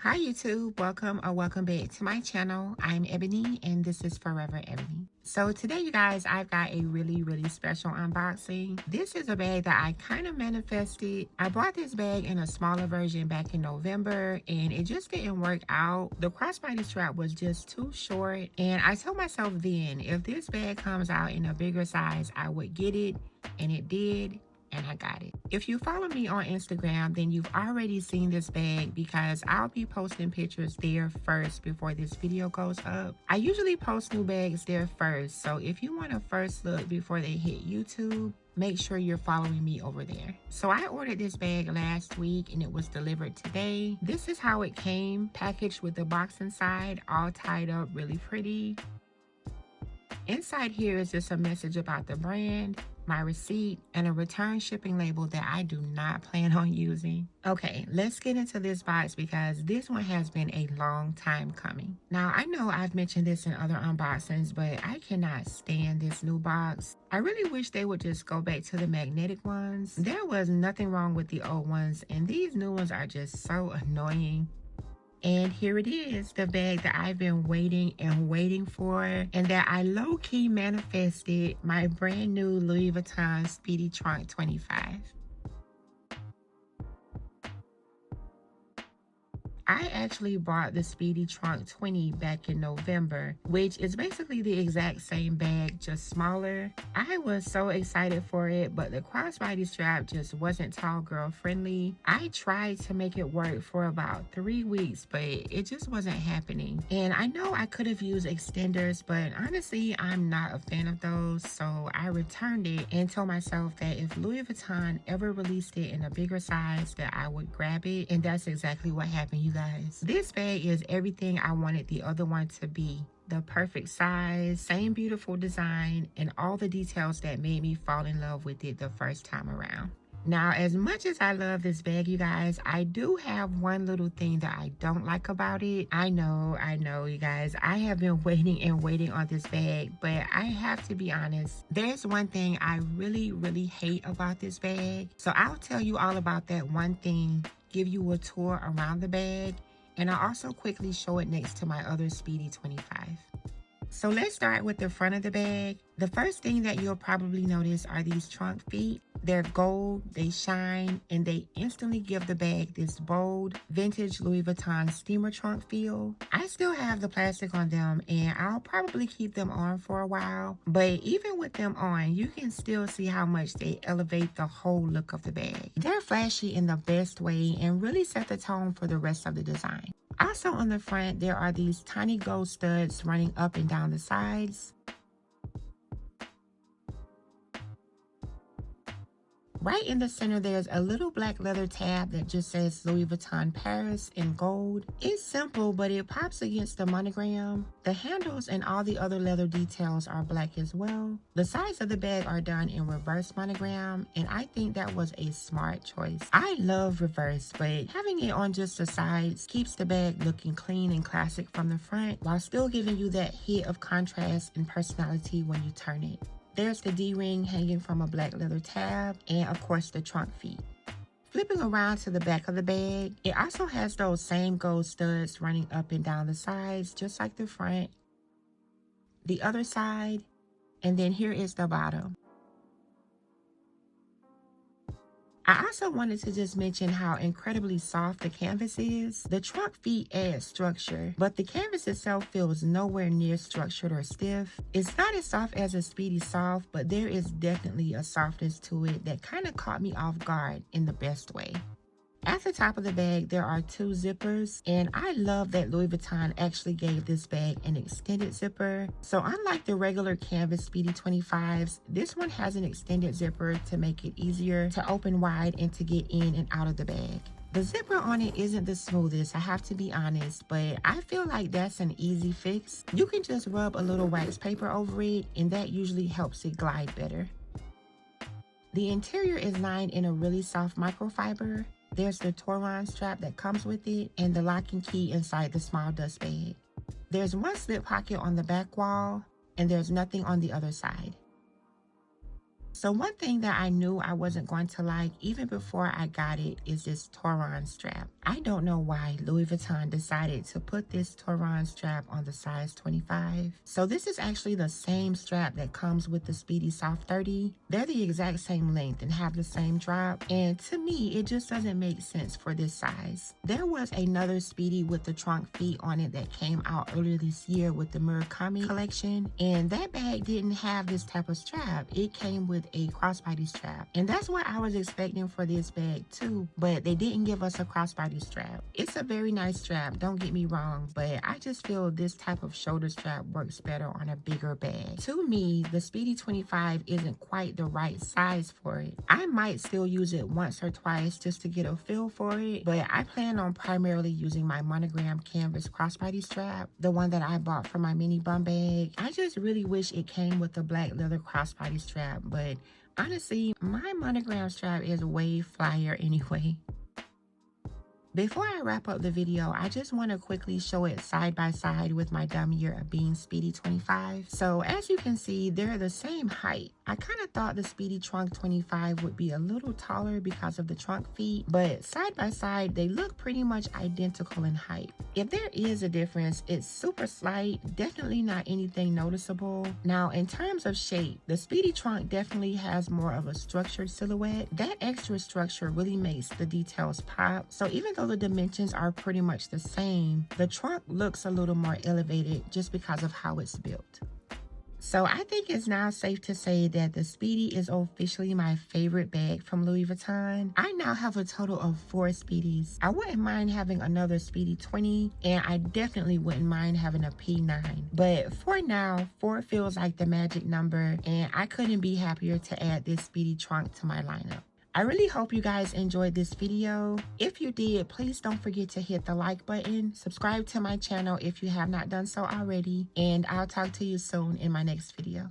Hi YouTube, welcome or welcome back to my channel. I'm Ebony and this is Forever Ebony. So today you guys, I've got a really special unboxing. This is a bag that I kind of manifested. I bought this bag in a smaller version back in November and it just didn't work out. The crossbody strap was just too short and I told myself then if this bag comes out in a bigger size, I would get it, and it did. And I got it. If you follow me on Instagram, then you've already seen this bag because I'll be posting pictures there first before this video goes up. I usually post new bags there first, so if you want a first look before they hit YouTube, make sure you're following me over there. So I ordered this bag last week and it was delivered today. This is how it came, packaged with the box inside, all tied up really pretty. Inside here is just a message about the brand, my receipt, and a return shipping label that I do not plan on using. Okay, let's get into this box because this one has been a long time coming. Now, I know I've mentioned this in other unboxings, but I cannot stand this new box. I really wish they would just go back to the magnetic ones. There was nothing wrong with the old ones, and these new ones are just so annoying. And here it is, the bag that I've been waiting for, and that I low-key manifested, my brand new Louis Vuitton Speedy Trunk 25. I actually bought the Speedy Trunk 20 back in November, which is basically the exact same bag, just smaller. I was so excited for it, but the crossbody strap just wasn't tall girl friendly. I tried to make it work for about 3 weeks, but it just wasn't happening. And I know I could have used extenders, but honestly, I'm not a fan of those, so I returned it and told myself that if Louis Vuitton ever released it in a bigger size, that I would grab it, and that's exactly what happened, you guys. This bag is everything I wanted the other one to be. The perfect size, same beautiful design, and all the details that made me fall in love with it the first time around. Now, as much as I love this bag, you guys, I do have one little thing that I don't like about it. I know, you guys, I have been waiting on this bag, but I have to be honest. There's one thing I really hate about this bag. So I'll tell you all about that one thing, give you a tour around the bag, and I'll also quickly show it next to my other Speedy 25. So let's start with the front of the bag. The first thing that you'll probably notice are these trunk feet. They're gold, they shine, and they instantly give the bag this bold, vintage Louis Vuitton steamer trunk feel. I still have the plastic on them, and I'll probably keep them on for a while. But even with them on, you can still see how much they elevate the whole look of the bag. They're flashy in the best way and really set the tone for the rest of the design. Also on the front, there are these tiny gold studs running up and down the sides. Right in the center, there's a little black leather tab that just says Louis Vuitton Paris in gold. It's simple, but it pops against the monogram. The handles and all the other leather details are black as well. The sides of the bag are done in reverse monogram, and I think that was a smart choice. I love reverse, but having it on just the sides keeps the bag looking clean and classic from the front, while still giving you that hit of contrast and personality when you turn it. There's the D-ring hanging from a black leather tab, and of course the trunk feet. Flipping around to the back of the bag, it also has those same gold studs running up and down the sides, just like the front, the other side, and then here is the bottom. I also wanted to just mention how incredibly soft the canvas is. The trunk feet add structure, but the canvas itself feels nowhere near structured or stiff. It's not as soft as a Speedy Soft, but there is definitely a softness to it that kind of caught me off guard in the best way. At the top of the bag, there are 2 zippers, and I love that Louis Vuitton actually gave this bag an extended zipper. So unlike the regular canvas Speedy 25s, this one has an extended zipper to make it easier to open wide and to get in and out of the bag. The zipper on it isn't the smoothest, I have to be honest, but I feel like that's an easy fix. You can just rub a little wax paper over it, and that usually helps it glide better. The interior is lined in a really soft microfiber. There's the Touron strap that comes with it, and the lock and key inside the small dust bag. There's one slip pocket on the back wall, and there's nothing on the other side. So one thing that I knew I wasn't going to like even before I got it is this Toron strap. I don't know why Louis Vuitton decided to put this Toron strap on the size 25. So this is actually the same strap that comes with the Speedy Soft 30. They're the exact same length and have the same drop. And to me, it just doesn't make sense for this size. There was another Speedy with the trunk feet on it that came out earlier this year with the ℚ𝕠𝕟𝕠𝕟𝕦𝕔𝕥𝕠 collection. And that bag didn't have this type of strap. It came with a crossbody strap, and that's what I was expecting for this bag too, but they didn't give us a crossbody strap. It's a very nice strap, don't get me wrong, but I just feel this type of shoulder strap works better on a bigger bag. To me, the Speedy 25 isn't quite the right size for it. I might still use it once or twice just to get a feel for it, but I plan on primarily using my Monogram canvas crossbody strap, the one that I bought for my mini bum bag. I just really wish it came with a black leather crossbody strap, but honestly, my Monogram strap is way flyer anyway. Before I wrap up the video, I just want to quickly show it side by side with my ℚ𝕠𝕠𝕜 𝕠𝕠𝕠𝕜 Speedy 25. So as you can see, they're the same height. I kind of thought the Speedy Trunk 25 would be a little taller because of the trunk feet, but side by side, they look pretty much identical in height. If there is a difference, it's super slight, definitely not anything noticeable. Now, in terms of shape, the Speedy Trunk definitely has more of a structured silhouette. That extra structure really makes the details pop. So even though the dimensions are pretty much the same, the trunk looks a little more elevated just because of how it's built. So I think it's now safe to say that the Speedy is officially my favorite bag from Louis Vuitton. I now have a total of 4 Speedies. I wouldn't mind having another Speedy 20, and I definitely wouldn't mind having a P9. But for now, 4 feels like the magic number, and I couldn't be happier to add this Speedy trunk to my lineup. I really hope you guys enjoyed this video. If you did, please don't forget to hit the like button, subscribe to my channel if you have not done so already, and I'll talk to you soon in my next video.